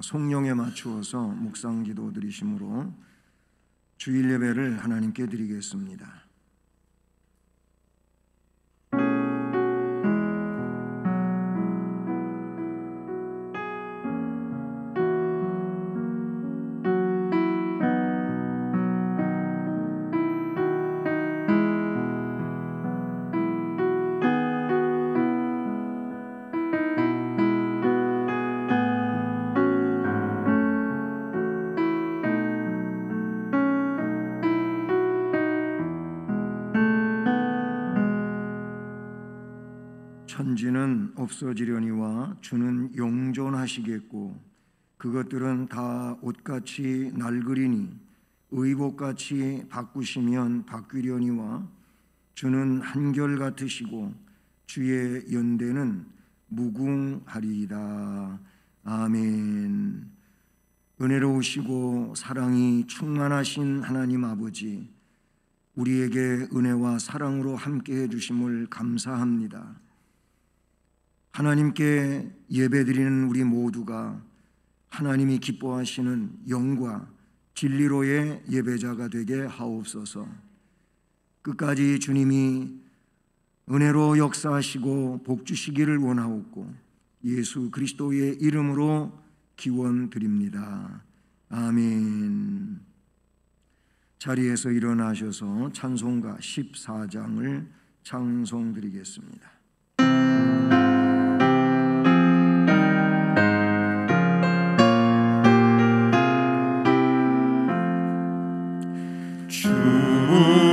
송령에 맞추어서 묵상기도 드리심으로 주일 예배를 하나님께 드리겠습니다. 천지는 없어지려니와 주는 용존하시겠고 그것들은 다 옷같이 낡으리니 의복같이 바꾸시면 바뀌려니와 주는 한결같으시고 주의 연대는 무궁하리이다. 아멘. 은혜로우시고 사랑이 충만하신 하나님 아버지, 우리에게 은혜와 사랑으로 함께해 주심을 감사합니다. 하나님께 예배드리는 우리 모두가 하나님이 기뻐하시는 영과 진리로의 예배자가 되게 하옵소서. 끝까지 주님이 은혜로 역사하시고 복 주시기를 원하옵고 예수 그리스도의 이름으로 기원드립니다. 아멘. 자리에서 일어나셔서 찬송가 14장을 찬송드리겠습니다.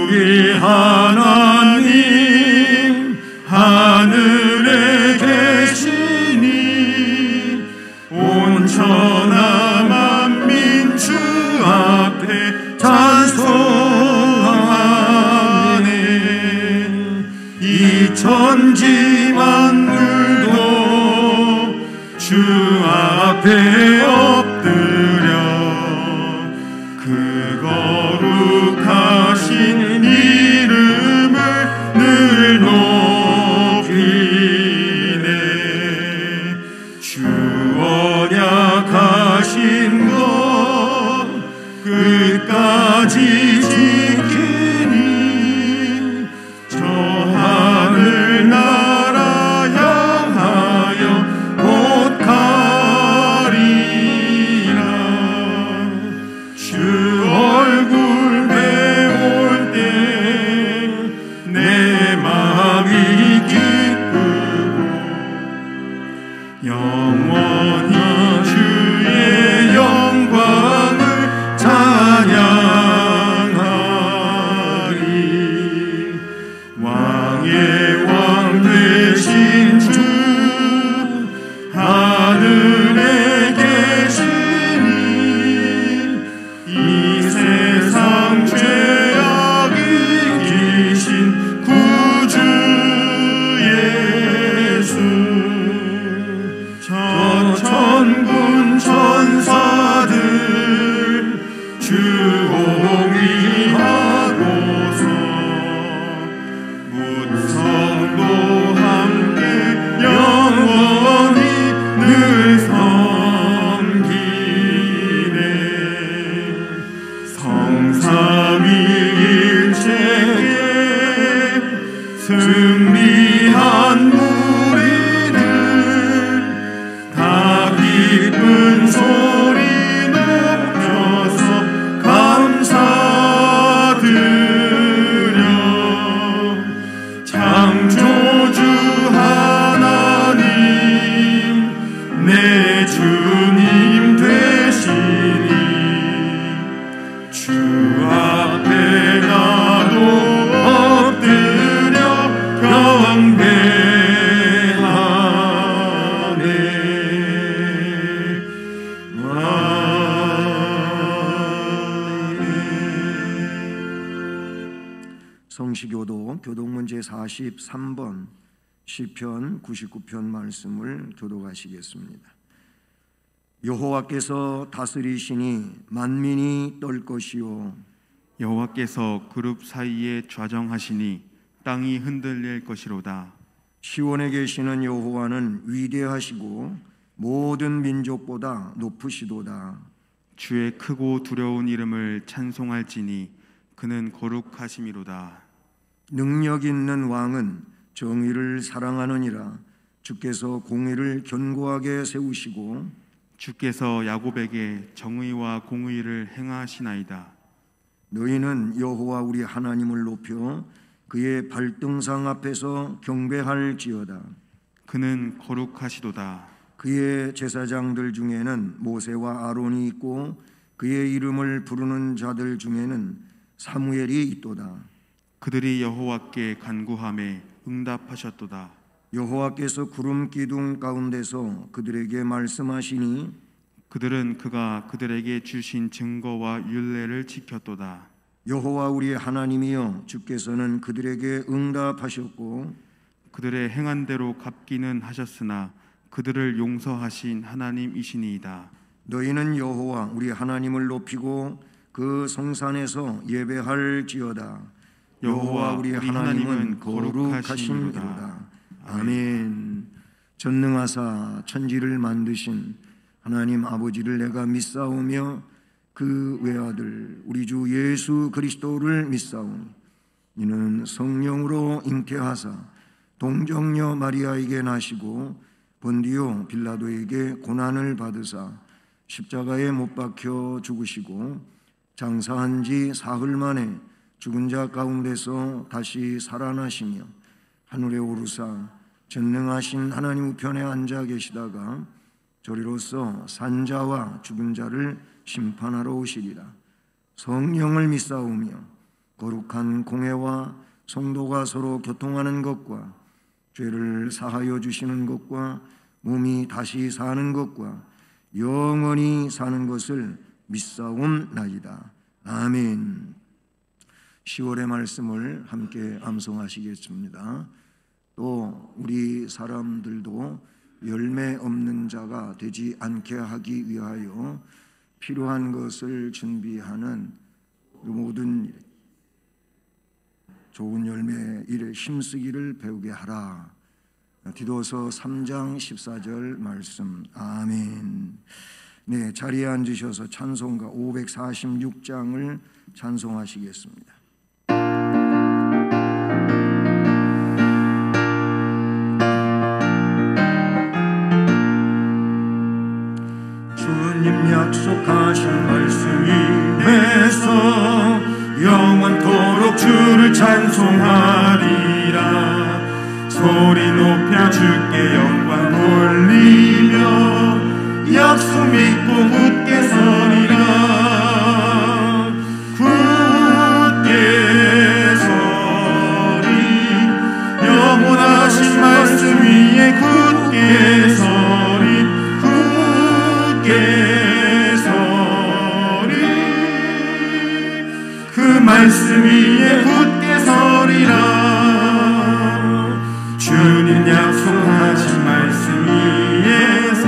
우리 하나님 하늘에 계시니 온천하 만민 주 앞에 찬송하네. 이 천지 만물도 주 앞에 엎드려 그 거룩하신 이름을 늘 높이네. 주 언약하신 것 끝까지 지키니 저 하늘 나라 향하여 곧 가리라. 주 얼굴 배울 때 내 마음이 기쁘고 영원히 주의 영광을 찬양하리. 왕의 왕 되신 주 하늘에 계시니 이 세상 죄악 이기신 구주 예수. 저 천군 천사들 주옹이하고서 문성도 함께 영원히 늘 섬기네. 성삼위일체에 승리한 무리들 다 기쁜 소리 높여서 감사드려. 창조주 하나님 내 주님 되시니 주 앞에 나도 엎드려 경배하네. 성시교도 교독문 제43번 시편 99편 말씀을 교독하시겠습니다. 여호와께서 다스리시니 만민이 떨 것이요 여호와께서 그룹 사이에 좌정하시니 땅이 흔들릴 것이로다. 시온에 계시는 여호와는 위대하시고 모든 민족보다 높으시도다. 주의 크고 두려운 이름을 찬송할지니 그는 거룩하심이로다. 능력 있는 왕은 정의를 사랑하느니라. 주께서 공의를 견고하게 세우시고 주께서 야곱에게 정의와 공의를 행하시나이다. 너희는 여호와 우리 하나님을 높여 그의 발등상 앞에서 경배할지어다. 그는 거룩하시도다. 그의 제사장들 중에는 모세와 아론이 있고 그의 이름을 부르는 자들 중에는 사무엘이 있도다. 그들이 여호와께 간구하매 응답하셨도다. 여호와께서 구름 기둥 가운데서 그들에게 말씀하시니 그들은 그가 그들에게 주신 증거와 율례를 지켰도다. 여호와 우리 하나님이여 주께서는 그들에게 응답하셨고 그들의 행한 대로 갚기는 하셨으나 그들을 용서하신 하나님이시니이다. 너희는 여호와 우리 하나님을 높이고 그 성산에서 예배할지어다. 여호와 우리 하나님은 거룩하심이로다. 아멘. 전능하사 천지를 만드신 하나님 아버지를 내가 믿사오며 그 외아들 우리 주 예수 그리스도를 믿사오니 이는 성령으로 잉태하사 동정녀 마리아에게 나시고 본디오 빌라도에게 고난을 받으사 십자가에 못 박혀 죽으시고 장사한 지 사흘 만에 죽은 자 가운데서 다시 살아나시며 하늘에 오르사 전능하신 하나님 우편에 앉아 계시다가 저리로서 산자와 죽은 자를 심판하러 오시리라. 성령을 믿사오며 거룩한 공회와 성도가 서로 교통하는 것과 죄를 사하여 주시는 것과 몸이 다시 사는 것과 영원히 사는 것을 믿사옵나이다. 아멘. 10월의 말씀을 함께 암송하시겠습니다. 또 우리 사람들도 열매 없는 자가 되지 않게 하기 위하여 필요한 것을 준비하는 모든 좋은 열매 일에 힘쓰기를 배우게 하라. 디도서 3장 14절 말씀. 아멘. 네, 자리에 앉으셔서 찬송가 546장을 찬송하시겠습니다. 주님 약속하신 말씀 위에서 영원토록 주를 찬송하리라. 소리 높여 주께 영광 돌리며 약속 믿고 굳게 서리라. 굳게 서리 영원하신 말씀 위에 굳게 서리. 굳게 서리 그 말씀 위에 굳게 서리라. 주님 약속하신 말씀 위에서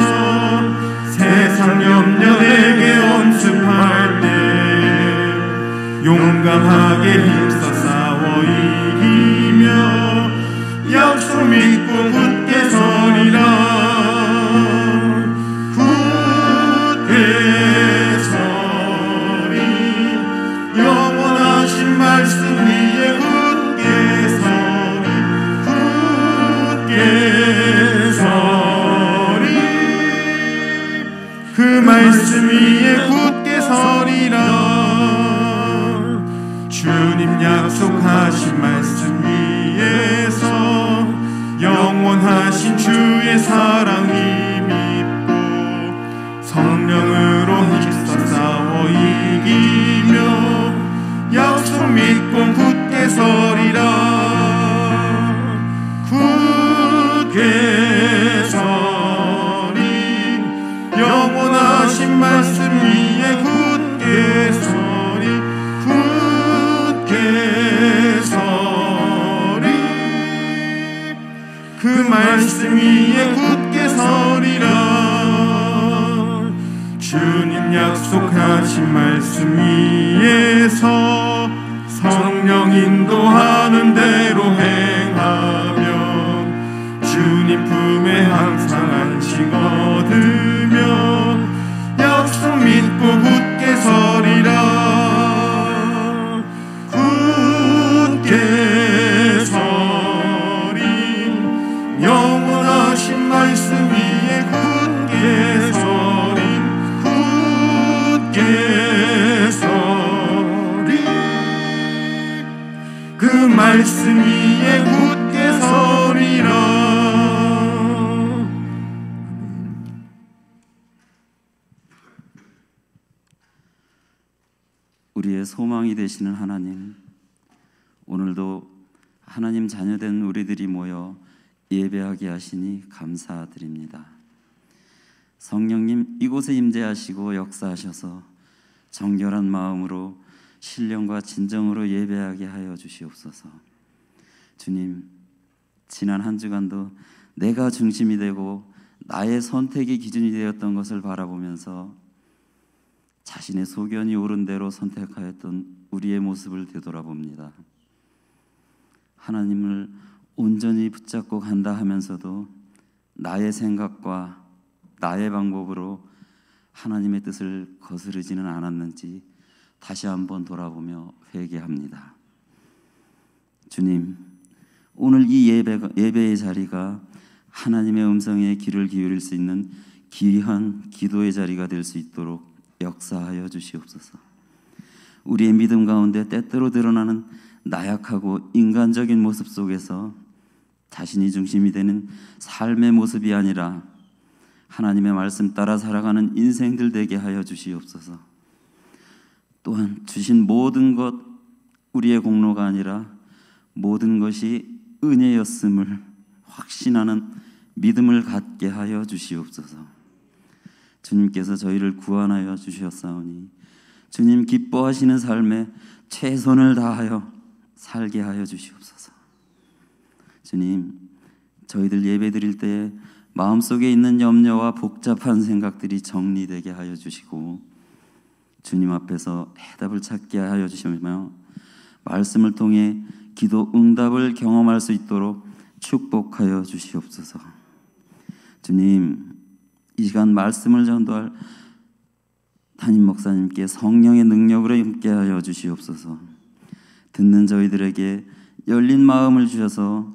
세상 염려 내게 엄습할 때 용감하게 힘써 싸워 이기며 약속 믿고 굳게 서리라. 굳게 서리 영원하신 말씀 위에 굳게 서리. 굳게 서리 그 말씀 위에 굳게 서리라. 주님 약속하신 말씀 위에서 영원하신 주의 사랑이 믿고 성령으로 힘써 싸워 이기며 약속 믿고 굳게 서리라. 굳게 서리 영원하신 말씀 위에 굳게 서리. 굳게 서리 그 말씀 위에 굳게 서리라. 주님 약속하신 말씀 위에서 성령 인도하는 대로 행하며 주님 품에 항상 안식 인식 얻으며 약속 믿고 굳게 서리라. 굳게 서리 영원하신 말씀 위에 굳게 서리 굳게 서리 그 말씀 위에 굳게 서리라. 우리의 소망이 되시는 하나님, 오늘도 하나님 자녀된 우리들이 모여 예배하게 하시니 감사드립니다. 성령님 이곳에 임재하시고 역사하셔서 정결한 마음으로 신령과 진정으로 예배하게 하여 주시옵소서. 주님, 지난 한 주간도 내가 중심이 되고 나의 선택이 기준이 되었던 것을 바라보면서 자신의 소견이 옳은 대로 선택하였던 우리의 모습을 되돌아봅니다. 하나님을 온전히 붙잡고 간다 하면서도 나의 생각과 나의 방법으로 하나님의 뜻을 거스르지는 않았는지 다시 한번 돌아보며 회개합니다. 주님, 오늘 이 예배의 자리가 하나님의 음성에 귀를 기울일 수 있는 귀한 기도의 자리가 될 수 있도록 역사하여 주시옵소서. 우리의 믿음 가운데 때때로 드러나는 나약하고 인간적인 모습 속에서 자신이 중심이 되는 삶의 모습이 아니라 하나님의 말씀 따라 살아가는 인생들 되게 하여 주시옵소서. 또한 주신 모든 것 우리의 공로가 아니라 모든 것이 은혜였음을 확신하는 믿음을 갖게 하여 주시옵소서. 주님께서 저희를 구원하여 주셨사오니 주님 기뻐하시는 삶에 최선을 다하여 살게 하여 주시옵소서. 주님, 저희들 예배 드릴 때 마음속에 있는 염려와 복잡한 생각들이 정리되게 하여 주시고 주님 앞에서 해답을 찾게 하여 주시며 말씀을 통해 기도 응답을 경험할 수 있도록 축복하여 주시옵소서. 주님, 이 시간 말씀을 전도할 담임 목사님께 성령의 능력으로 임게 하여 주시옵소서. 듣는 저희들에게 열린 마음을 주셔서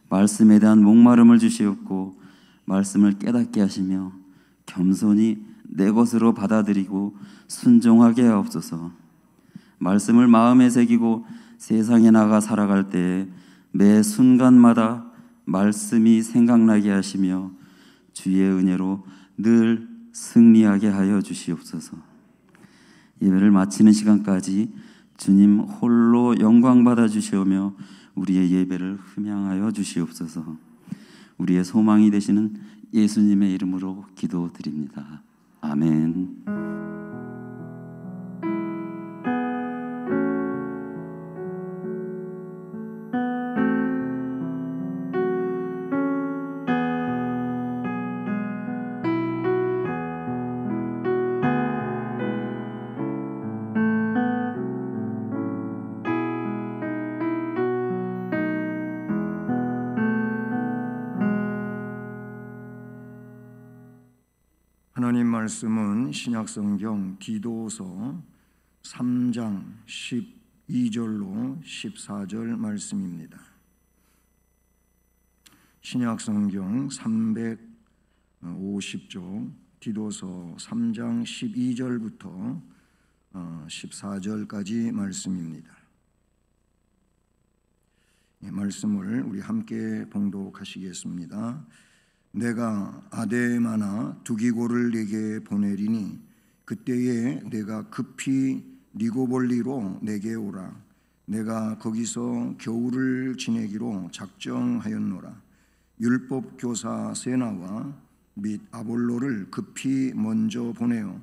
말씀에 대한 목마름을 주시옵고 말씀을 깨닫게 하시며 겸손히 내 것으로 받아들이고 순종하게 하옵소서. 말씀을 마음에 새기고 세상에 나가 살아갈 때에 매 순간마다 말씀이 생각나게 하시며 주의 은혜로 늘 승리하게 하여 주시옵소서. 예배를 마치는 시간까지 주님 홀로 영광 받아 주시오며 우리의 예배를 흠양하여 주시옵소서. 우리의 소망이 되시는 예수님의 이름으로 기도드립니다. 아멘. 하나님 말씀은 신약성경 디도서 3장 12절로 14절 말씀입니다. 신약성경 350쪽 디도서 3장 12절부터 14절까지 말씀입니다. 이 말씀을 우리 함께 봉독하시겠습니다. 내가 아데마나 두기고를 네게 보내리니 그때에 내가 급히 니고볼리로 내게 오라. 내가 거기서 겨울을 지내기로 작정하였노라. 율법 교사 세나와 및 아볼로를 급히 먼저 보내어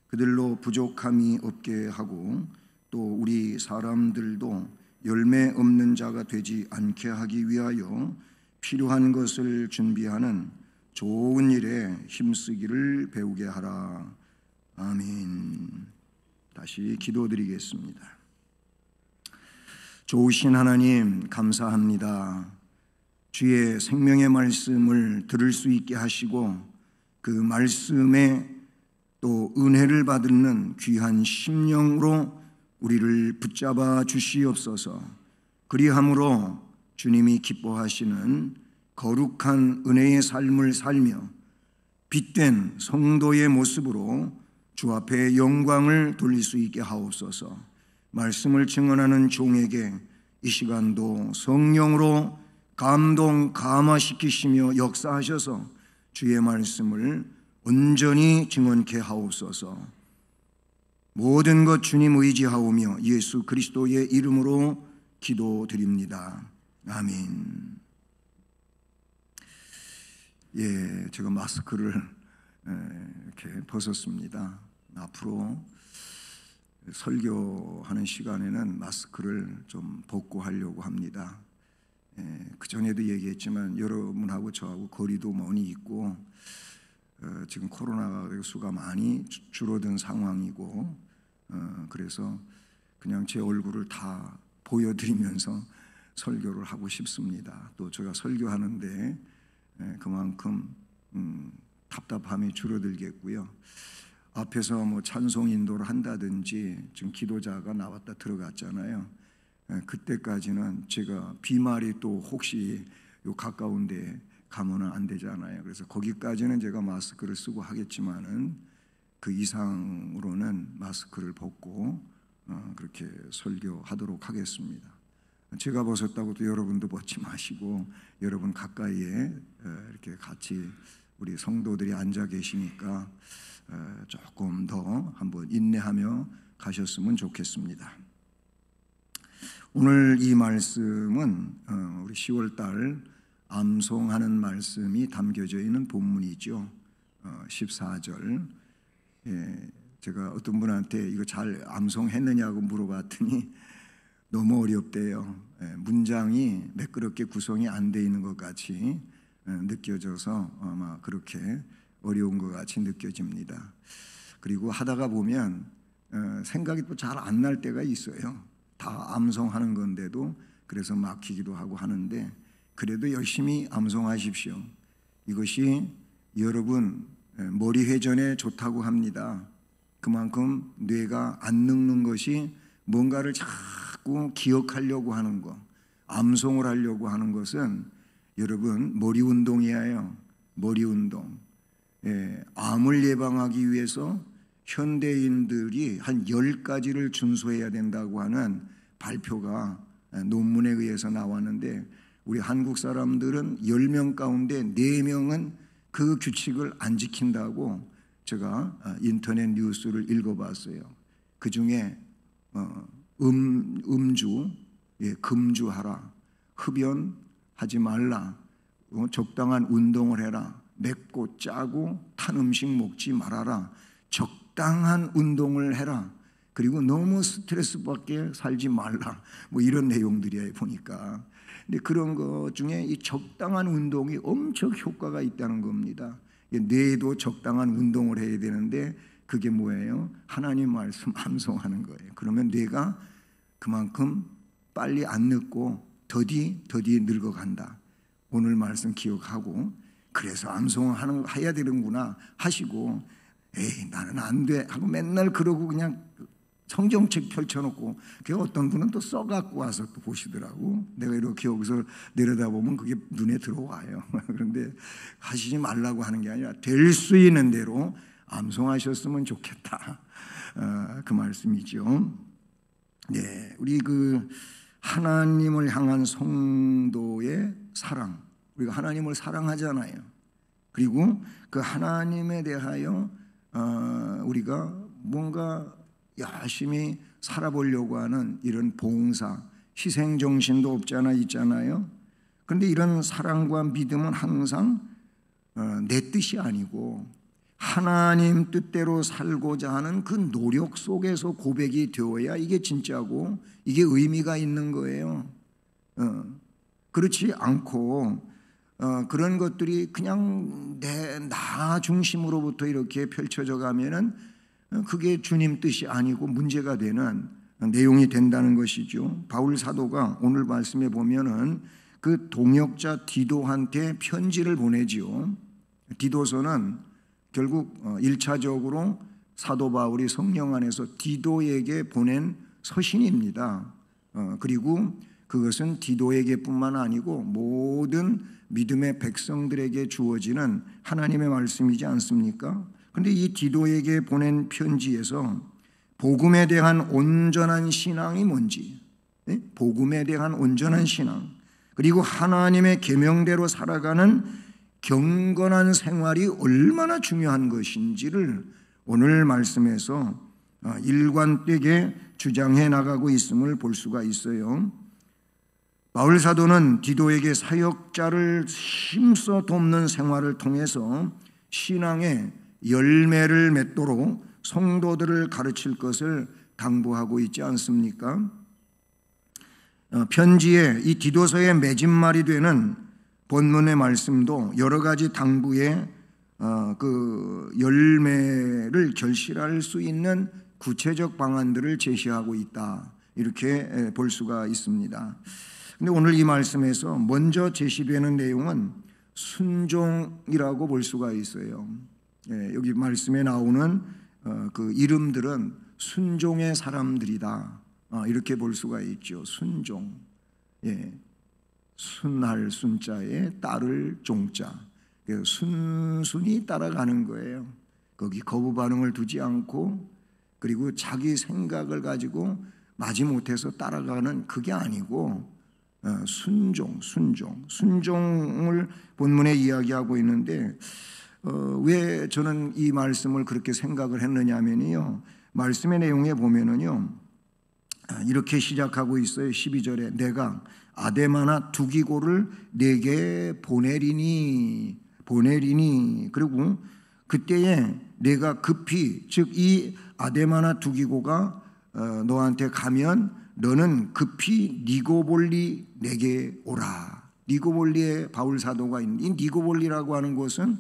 그들로 부족함이 없게 하고 또 우리 사람들도 열매 없는 자가 되지 않게 하기 위하여 필요한 것을 준비하는 좋은 일에 힘쓰기를 배우게 하라. 아멘. 다시 기도드리겠습니다. 좋으신 하나님 감사합니다. 주의 생명의 말씀을 들을 수 있게 하시고 그 말씀에 또 은혜를 받는 귀한 심령으로 우리를 붙잡아 주시옵소서. 그리함으로 주님이 기뻐하시는 거룩한 은혜의 삶을 살며 빛된 성도의 모습으로 주 앞에 영광을 돌릴 수 있게 하옵소서. 말씀을 증언하는 종에게 이 시간도 성령으로 감동 감화시키시며 역사하셔서 주의 말씀을 온전히 증언케 하옵소서. 모든 것 주님 의지하오며 예수 그리스도의 이름으로 기도드립니다. 아멘. 예, 제가 마스크를 이렇게 벗었습니다. 앞으로 설교하는 시간에는 마스크를 좀 벗고 하려고 합니다. 그 전에도 얘기했지만 여러분하고 저하고 거리도 많이 있고 지금 코로나 수가 많이 줄어든 상황이고 그래서 그냥 제 얼굴을 다 보여드리면서 설교를 하고 싶습니다. 또 제가 설교하는데 그만큼 답답함이 줄어들겠고요. 앞에서 뭐 찬송 인도를 한다든지 지금 기도자가 나왔다 들어갔잖아요. 그때까지는 제가 비말이 또 혹시 요 가까운 데 가면은 안 되잖아요. 그래서 거기까지는 제가 마스크를 쓰고 하겠지만은 그 이상으로는 마스크를 벗고 그렇게 설교하도록 하겠습니다. 제가 벗었다고 또 여러분도 벗지 마시고 여러분 가까이에 이렇게 같이 우리 성도들이 앉아 계시니까 조금 더 한번 인내하며 가셨으면 좋겠습니다. 오늘 이 말씀은 우리 10월달 암송하는 말씀이 담겨져 있는 본문이죠. 14절. 제가 어떤 분한테 이거 잘 암송했느냐고 물어봤더니 너무 어렵대요. 문장이 매끄럽게 구성이 안 돼 있는 것 같이 느껴져서 아마 그렇게 어려운 것 같이 느껴집니다. 그리고 하다가 보면 생각이 또 잘 안 날 때가 있어요. 다 암송하는 건데도 그래서 막히기도 하고 하는데 그래도 열심히 암송하십시오. 이것이 여러분 머리 회전에 좋다고 합니다. 그만큼 뇌가 안 늙는 것이 뭔가를 자꾸 기억하려고 하는 것, 암송을 하려고 하는 것은 여러분 머리 운동이에요. 머리 운동. 암을 예방하기 위해서 현대인들이 한 10가지를 준수해야 된다고 하는 발표가 논문에 의해서 나왔는데 우리 한국 사람들은 10명 가운데 4명은 그 규칙을 안 지킨다고 제가 인터넷 뉴스를 읽어봤어요. 그 중에 음주, 금주하라, 흡연하지 말라, 적당한 운동을 해라, 맵고 짜고 탄 음식 먹지 말아라, 적당한 운동을 해라, 그리고 너무 스트레스 받게 살지 말라, 뭐 이런 내용들이에요 보니까. 근데 그런 것 중에 이 적당한 운동이 엄청 효과가 있다는 겁니다. 뇌도 적당한 운동을 해야 되는데 그게 뭐예요? 하나님 말씀 암송하는 거예요. 그러면 뇌가 그만큼 빨리 안 늙고 더디 늙어간다. 오늘 말씀 기억하고 그래서 암송하는 해야 되는구나 하시고 에이 나는 안 돼 하고 맨날 그러고 그냥 성경책 펼쳐놓고 그 어떤 분은 또 써갖고 와서 또 보시더라고. 내가 이렇게 여기서 내려다보면 그게 눈에 들어와요. 그런데 하시지 말라고 하는 게 아니라 될 수 있는 대로 암송하셨으면 좋겠다. 그 말씀이죠. 네, 우리 그 하나님을 향한 성도의 사랑, 우리가 하나님을 사랑하잖아요. 그리고 그 하나님에 대하여 우리가 뭔가 열심히 살아보려고 하는 이런 봉사, 희생정신도 없잖아 있잖아요. 그런데 이런 사랑과 믿음은 항상 내 뜻이 아니고 하나님 뜻대로 살고자 하는 그 노력 속에서 고백이 되어야 이게 진짜고 이게 의미가 있는 거예요. 그렇지 않고 그런 것들이 그냥 나 중심으로부터 이렇게 펼쳐져 가면은 그게 주님 뜻이 아니고 문제가 되는 내용이 된다는 것이죠. 바울 사도가 오늘 말씀에 보면은 그 동역자 디도한테 편지를 보내지요. 디도서는 결국 1차적으로 사도 바울이 성령 안에서 디도에게 보낸 서신입니다. 그리고 그것은 디도에게뿐만 아니고 모든 믿음의 백성들에게 주어지는 하나님의 말씀이지 않습니까? 그런데 이 디도에게 보낸 편지에서 복음에 대한 온전한 신앙이 뭔지, 복음에 대한 온전한 신앙, 그리고 하나님의 계명대로 살아가는 경건한 생활이 얼마나 중요한 것인지를 오늘 말씀에서 일관되게 주장해 나가고 있음을 볼 수가 있어요. 바울 사도는 디도에게 사역자를 힘써 돕는 생활을 통해서 신앙의 열매를 맺도록 성도들을 가르칠 것을 당부하고 있지 않습니까? 편지에 이 디도서의 맺은말이 되는 본문의 말씀도 여러 가지 당부의 그 열매를 결실할 수 있는 구체적 방안들을 제시하고 있다, 이렇게 볼 수가 있습니다. 근데 오늘 이 말씀에서 먼저 제시되는 내용은 순종이라고 볼 수가 있어요. 여기 말씀에 나오는 그 이름들은 순종의 사람들이다, 이렇게 볼 수가 있죠. 순종, 순할 순자에 따를 종자, 순순히 따라가는 거예요. 거기 거부 반응을 두지 않고, 그리고 자기 생각을 가지고 마지못해서 따라가는 그게 아니고 순종을 본문에 이야기하고 있는데, 왜 저는 이 말씀을 그렇게 생각을 했느냐면요, 말씀의 내용에 보면은요 이렇게 시작하고 있어요. 12절에 내가 아데마나 두기고를 내게 보내리니, 그리고 그때에 내가 급히, 즉 이 아데마나 두기고가 너한테 가면 너는 급히 니고볼리 내게 오라. 니고볼리에 바울 사도가 있는, 이 니고볼리라고 하는 곳은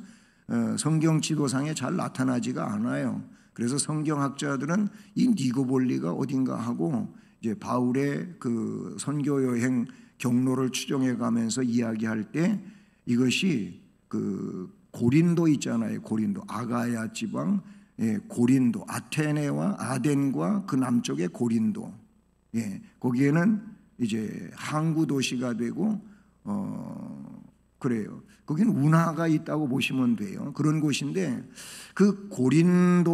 성경 지도상에 잘 나타나지가 않아요. 그래서 성경학자들은 이 니고볼리가 어딘가 하고 이제 바울의 그 선교 여행 경로를 추정해 가면서 이야기할 때 이것이 그 고린도 있잖아요. 고린도, 아가야 지방, 고린도, 아테네와 아덴과 그 남쪽의 고린도, 거기에는 이제 항구 도시가 되고 그래요. 거기는 운하가 있다고 보시면 돼요. 그런 곳인데 그 고린도에서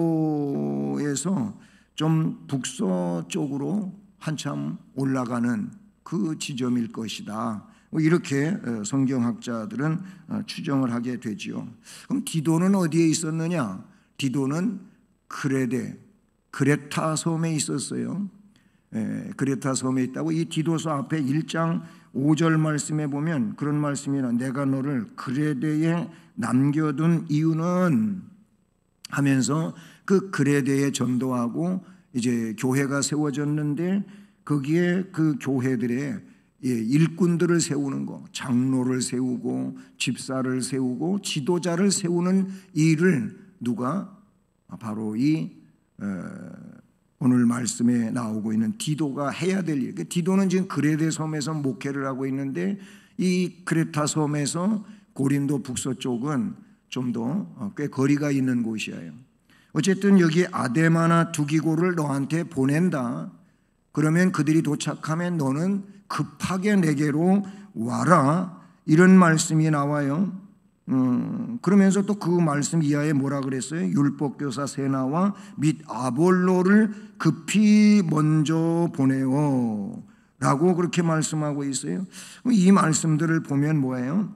좀 북서쪽으로 한참 올라가는 그 지점일 것이다, 이렇게 성경학자들은 추정을 하게 되지요. 그럼 디도는 어디에 있었느냐? 디도는 크레타 섬에 있었어요. 크레타 섬에 있다고 이 디도서 앞에 1장 5절 말씀에 보면 그런 말씀이나, 내가 너를 그레데에 남겨둔 이유는 하면서 그 그레데에 전도하고 이제 교회가 세워졌는데 거기에 그 교회들의 일꾼들을 세우는 거, 장로를 세우고 집사를 세우고 지도자를 세우는 일을 누가? 바로 이 오늘 말씀에 나오고 있는 디도가 해야 될 일. 디도는 지금 그레데 섬에서 목회를 하고 있는데 이 크레타 섬에서 고린도 북서쪽은 좀 더 꽤 거리가 있는 곳이에요. 어쨌든 여기 아데마나 두기고를 너한테 보낸다. 그러면 그들이 도착하면 너는 급하게 내게로 와라, 이런 말씀이 나와요. 그러면서 또 그 말씀 이하에 뭐라 그랬어요? 율법교사 세나와 및 아볼로를 급히 먼저 보내어 라고 그렇게 말씀하고 있어요. 이 말씀들을 보면 뭐예요?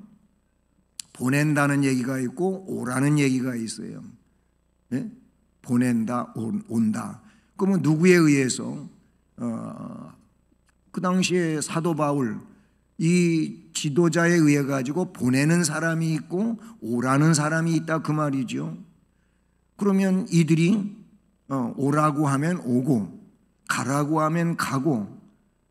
보낸다는 얘기가 있고 오라는 얘기가 있어요. 보낸다, 온다. 그러면 누구에 의해서? 그 당시에 사도 바울, 이 지도자에 의해 가지고 보내는 사람이 있고 오라는 사람이 있다, 그 말이죠. 그러면 이들이 오라고 하면 오고 가라고 하면 가고,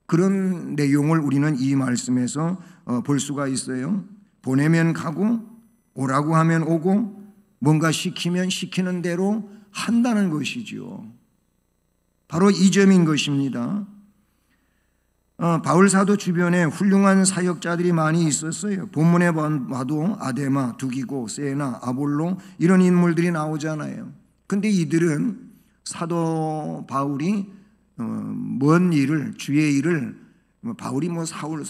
그런 내용을 우리는 이 말씀에서 볼 수가 있어요. 보내면 가고 오라고 하면 오고 뭔가 시키면 시키는 대로 한다는 것이지요. 바로 이 점인 것입니다. 바울 사도 주변에 훌륭한 사역자들이 많이 있었어요. 본문에 봐도 아데마, 두기고, 세나, 아볼로 이런 인물들이 나오잖아요. 근데 이들은 사도 바울이 먼 일을, 주의 일을, 바울이 사울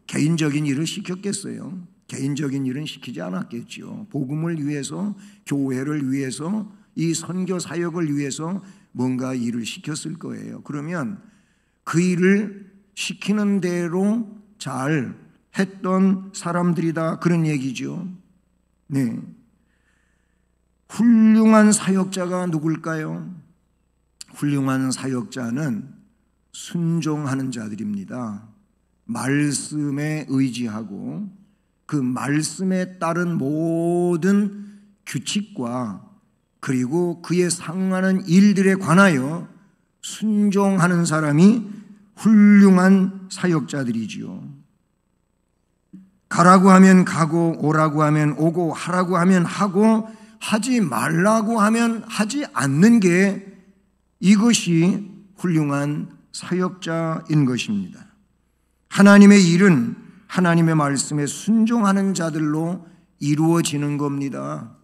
개인적인 일을 시켰겠어요? 개인적인 일은 시키지 않았겠죠. 복음을 위해서, 교회를 위해서, 이 선교 사역을 위해서 뭔가 일을 시켰을 거예요. 그러면 그 일을 시키는 대로 잘 했던 사람들이다, 그런 얘기죠. 네. 훌륭한 사역자가 누굴까요? 훌륭한 사역자는 순종하는 자들입니다. 말씀에 의지하고 그 말씀에 따른 모든 규칙과 그리고 그에 상응하는 일들에 관하여 순종하는 사람이 훌륭한 사역자들이지요. 가라고 하면 가고, 오라고 하면 오고, 하라고 하면 하고, 하지 말라고 하면 하지 않는 게, 이것이 훌륭한 사역자인 것입니다. 하나님의 일은 하나님의 말씀에 순종하는 자들로 이루어지는 겁니다.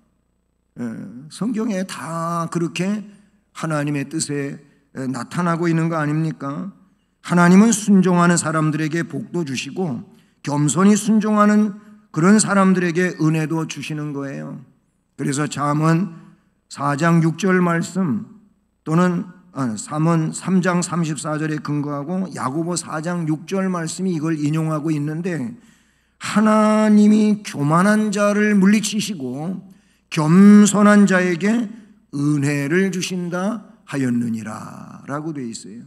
성경에 다 그렇게 하나님의 뜻에 나타나고 있는 거 아닙니까? 하나님은 순종하는 사람들에게 복도 주시고 겸손히 순종하는 그런 사람들에게 은혜도 주시는 거예요. 그래서 잠언 4장 6절 말씀 또는 잠언 3장 34절에 근거하고 야고보 4장 6절 말씀이 이걸 인용하고 있는데, 하나님이 교만한 자를 물리치시고 겸손한 자에게 은혜를 주신다 하였느니라 라고 되어 있어요.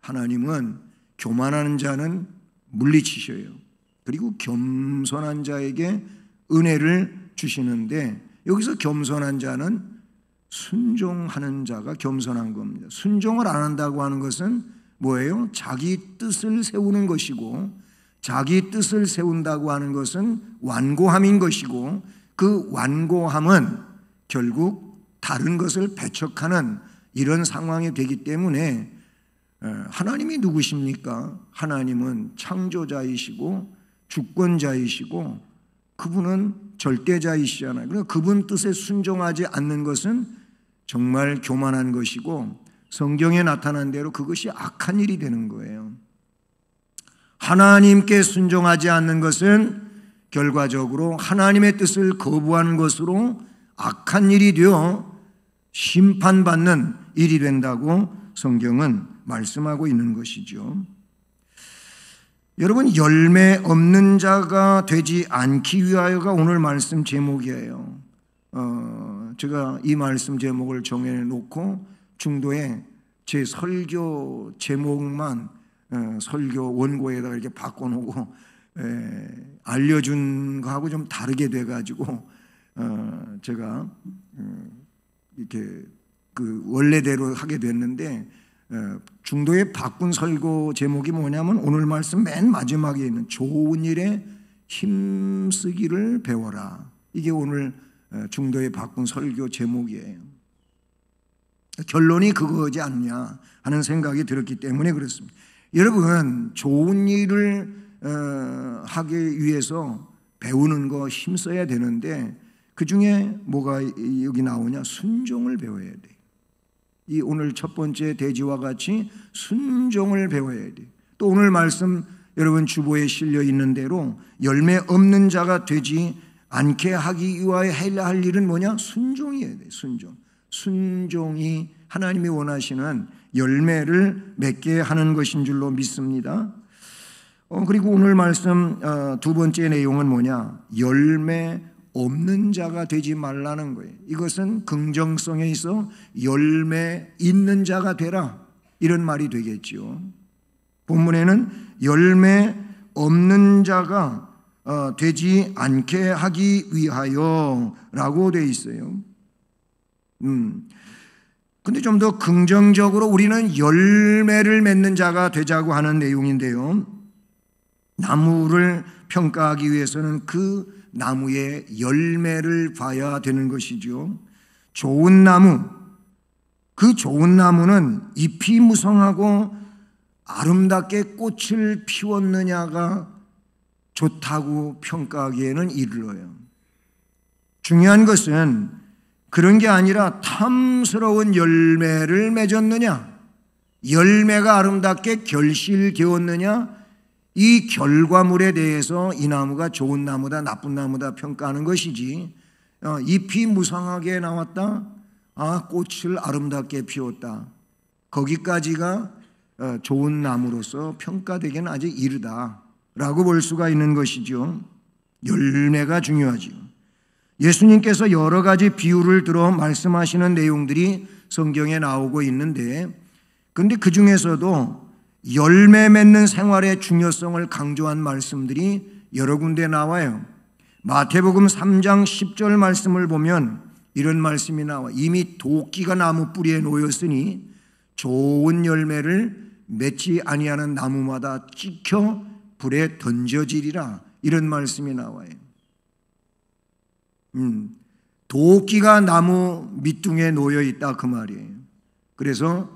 하나님은 교만한 자는 물리치셔요. 그리고 겸손한 자에게 은혜를 주시는데, 여기서 겸손한 자는 순종하는 자가 겸손한 겁니다. 순종을 안 한다고 하는 것은 뭐예요? 자기 뜻을 세우는 것이고, 자기 뜻을 세운다고 하는 것은 완고함인 것이고, 그 완고함은 결국 다른 것을 배척하는 이런 상황이 되기 때문에, 하나님이 누구십니까? 하나님은 창조자이시고 주권자이시고 그분은 절대자이시잖아요. 그러니까 그분 뜻에 순종하지 않는 것은 정말 교만한 것이고, 성경에 나타난 대로 그것이 악한 일이 되는 거예요. 하나님께 순종하지 않는 것은 결과적으로 하나님의 뜻을 거부하는 것으로 악한 일이 되어 심판받는 일이 된다고 성경은 말씀하고 있는 것이죠. 여러분, 열매 없는 자가 되지 않기 위하여가 오늘 말씀 제목이에요. 제가 이 말씀 제목을 정해놓고 중도에 제 설교 제목만 설교 원고에다가 이렇게 바꿔놓고 알려준 거하고 좀 다르게 돼가지고 제가 이렇게 그 원래대로 하게 됐는데, 중도에 바꾼 설교 제목이 뭐냐면 오늘 말씀 맨 마지막에 있는 좋은 일에 힘쓰기를 배워라. 이게 오늘 중도에 바꾼 설교 제목이에요. 결론이 그거지 않냐 하는 생각이 들었기 때문에 그렇습니다. 여러분, 좋은 일을 하기 위해서 배우는 거 힘써야 되는데, 그 중에 뭐가 여기 나오냐? 순종을 배워야 돼. 이 오늘 첫 번째 대지와 같이 순종을 배워야 돼. 또 오늘 말씀 여러분 주보에 실려 있는 대로 열매 없는 자가 되지 않게 하기 위하여 해야 할 일은 뭐냐? 순종이어야 돼. 순종이 하나님이 원하시는 열매를 맺게 하는 것인 줄로 믿습니다. 그리고 오늘 말씀 두 번째 내용은 뭐냐? 열매 없는 자가 되지 말라는 거예요. 이것은 긍정성에 있어 열매 있는 자가 되라, 이런 말이 되겠죠. 본문에는 열매 없는 자가 되지 않게 하기 위하여 라고 되어 있어요. 근데 좀 더 긍정적으로 우리는 열매를 맺는 자가 되자고 하는 내용인데요. 나무를 평가하기 위해서는 그 나무의 열매를 봐야 되는 것이죠. 좋은 나무, 그 좋은 나무는 잎이 무성하고 아름답게 꽃을 피웠느냐가 좋다고 평가하기에는 이르러요. 중요한 것은 그런 게 아니라 탐스러운 열매를 맺었느냐, 열매가 아름답게 결실되었느냐, 이 결과물에 대해서 이 나무가 좋은 나무다 나쁜 나무다 평가하는 것이지, 잎이 무성하게 나왔다, 꽃을 아름답게 피웠다, 거기까지가 좋은 나무로서 평가되기는 아직 이르다라고 볼 수가 있는 것이죠. 열매가 중요하죠. 예수님께서 여러 가지 비유를 들어 말씀하시는 내용들이 성경에 나오고 있는데, 그런데 그 중에서도 열매 맺는 생활의 중요성을 강조한 말씀들이 여러 군데 나와요. 마태복음 3장 10절 말씀을 보면 이런 말씀이 나와. 이미 도끼가 나무 뿌리에 놓였으니 좋은 열매를 맺지 아니하는 나무마다 찍혀 불에 던져지리라, 이런 말씀이 나와요. 도끼가 나무 밑둥에 놓여 있다, 그 말이에요. 그래서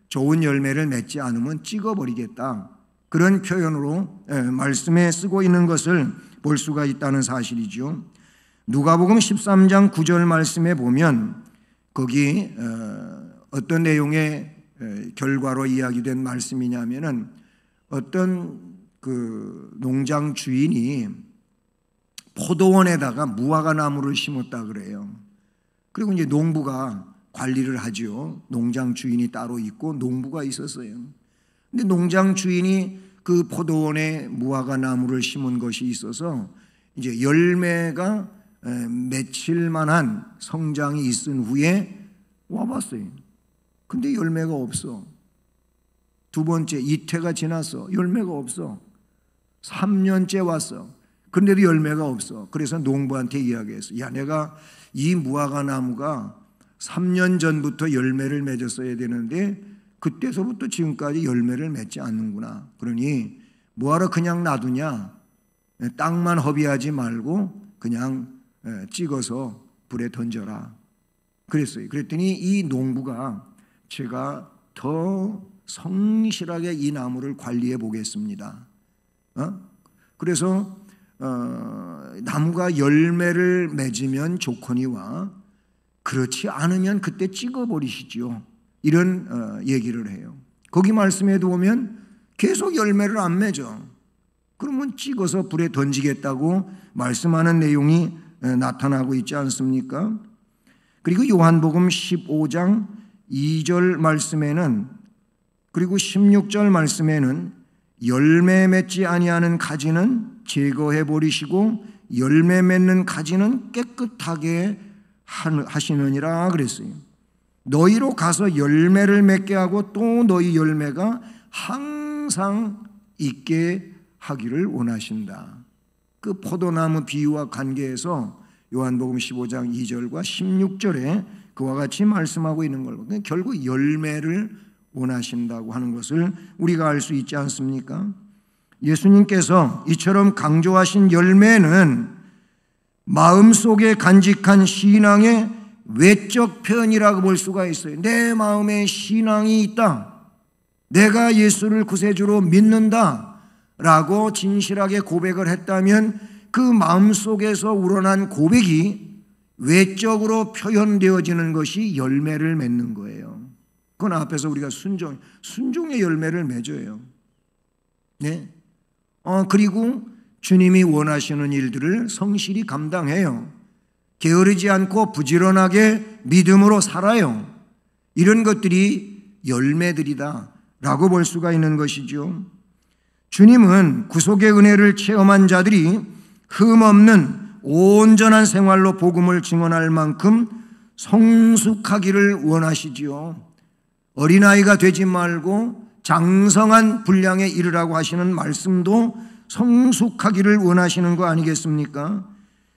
좋은 열매를 맺지 않으면 찍어버리겠다, 그런 표현으로 말씀에 쓰고 있는 것을 볼 수가 있다는 사실이죠. 누가복음 13장 9절 말씀에 보면 거기 어떤 내용의 결과로 이야기된 말씀이냐면은, 어떤 그 농장 주인이 포도원에다가 무화과 나무를 심었다 그래요. 그리고 이제 농부가 관리를 하죠. 농장 주인이 따로 있고 농부가 있었어요. 근데 농장 주인이 그 포도원에 무화과 나무를 심은 것이 있어서 이제 열매가 맺힐 만한 성장이 있은 후에 와봤어요. 근데 열매가 없어. 두 번째, 이태가 지났어. 열매가 없어. 3년째 왔어. 그런데도 열매가 없어. 그래서 농부한테 이야기했어. 야, 내가 이 무화과 나무가 3년 전부터 열매를 맺었어야 되는데 그때서부터 지금까지 열매를 맺지 않는구나. 그러니 뭐하러 그냥 놔두냐. 땅만 허비하지 말고 그냥 찍어서 불에 던져라. 그랬어요. 그랬더니 이 농부가 제가 더 성실하게 이 나무를 관리해 보겠습니다. 그래서 나무가 열매를 맺으면 좋거니와 그렇지 않으면 그때 찍어버리시지요. 이런 얘기를 해요. 거기 말씀에도 보면 계속 열매를 안 맺어. 그러면 찍어서 불에 던지겠다고 말씀하는 내용이 나타나고 있지 않습니까? 그리고 요한복음 15장 2절 말씀에는, 그리고 16절 말씀에는 열매 맺지 아니하는 가지는 제거해 버리시고 열매 맺는 가지는 깨끗하게 하시느니라 그랬어요. 너희로 가서 열매를 맺게 하고 또 너희 열매가 항상 있게 하기를 원하신다. 그 포도나무 비유와 관계에서 요한복음 15장 2절과 16절에 그와 같이 말씀하고 있는 걸로, 결국 열매를 원하신다고 하는 것을 우리가 알 수 있지 않습니까? 예수님께서 이처럼 강조하신 열매는 마음속에 간직한 신앙의 외적 표현이라고 볼 수가 있어요. 내 마음에 신앙이 있다, 내가 예수를 구세주로 믿는다 라고 진실하게 고백을 했다면 그 마음속에서 우러난 고백이 외적으로 표현되어지는 것이 열매를 맺는 거예요. 그건 앞에서 우리가 순종의 열매를 맺어요. 네. 그리고 주님이 원하시는 일들을 성실히 감당해요. 게으르지 않고 부지런하게 믿음으로 살아요. 이런 것들이 열매들이다 라고 볼 수가 있는 것이죠. 주님은 구속의 은혜를 체험한 자들이 흠없는 온전한 생활로 복음을 증언할 만큼 성숙하기를 원하시지요. 어린아이가 되지 말고 장성한 분량에 이르라고 하시는 말씀도 성숙하기를 원하시는 거 아니겠습니까?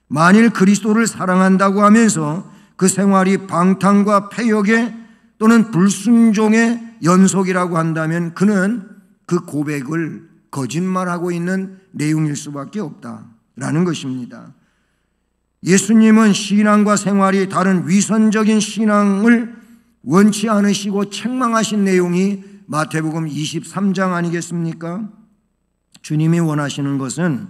만일 그리스도를 사랑한다고 하면서 그 생활이 방탕과 패역의 또는 불순종의 연속이라고 한다면 그는 그 고백을 거짓말하고 있는 내용일 수밖에 없다라는 것입니다. 예수님은 신앙과 생활이 다른 위선적인 신앙을 원치 않으시고 책망하신 내용이 마태복음 23장 아니겠습니까? 주님이 원하시는 것은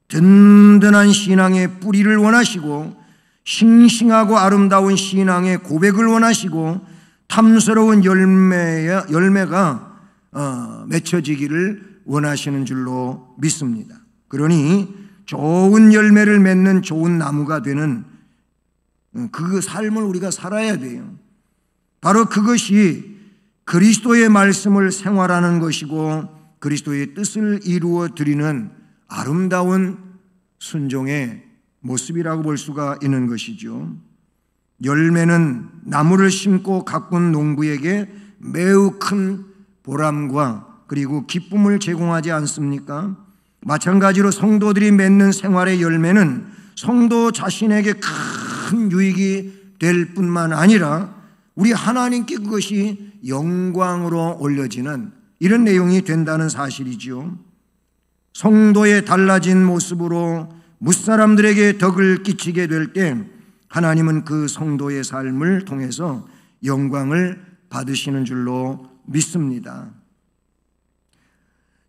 든든한 신앙의 뿌리를 원하시고 싱싱하고 아름다운 신앙의 고백을 원하시고 탐스러운 열매가 맺혀지기를 원하시는 줄로 믿습니다. 그러니 좋은 열매를 맺는 좋은 나무가 되는 그 삶을 우리가 살아야 돼요. 바로 그것이 그리스도의 말씀을 생활하는 것이고 그리스도의 뜻을 이루어 드리는 아름다운 순종의 모습이라고 볼 수가 있는 것이죠. 열매는 나무를 심고 가꾼 농부에게 매우 큰 보람과 그리고 기쁨을 제공하지 않습니까? 마찬가지로 성도들이 맺는 생활의 열매는 성도 자신에게 큰 유익이 될 뿐만 아니라 우리 하나님께 그것이 영광으로 올려지는 이런 내용이 된다는 사실이죠. 성도의 달라진 모습으로 무사람들에게 덕을 끼치게 될 때 하나님은 그 성도의 삶을 통해서 영광을 받으시는 줄로 믿습니다.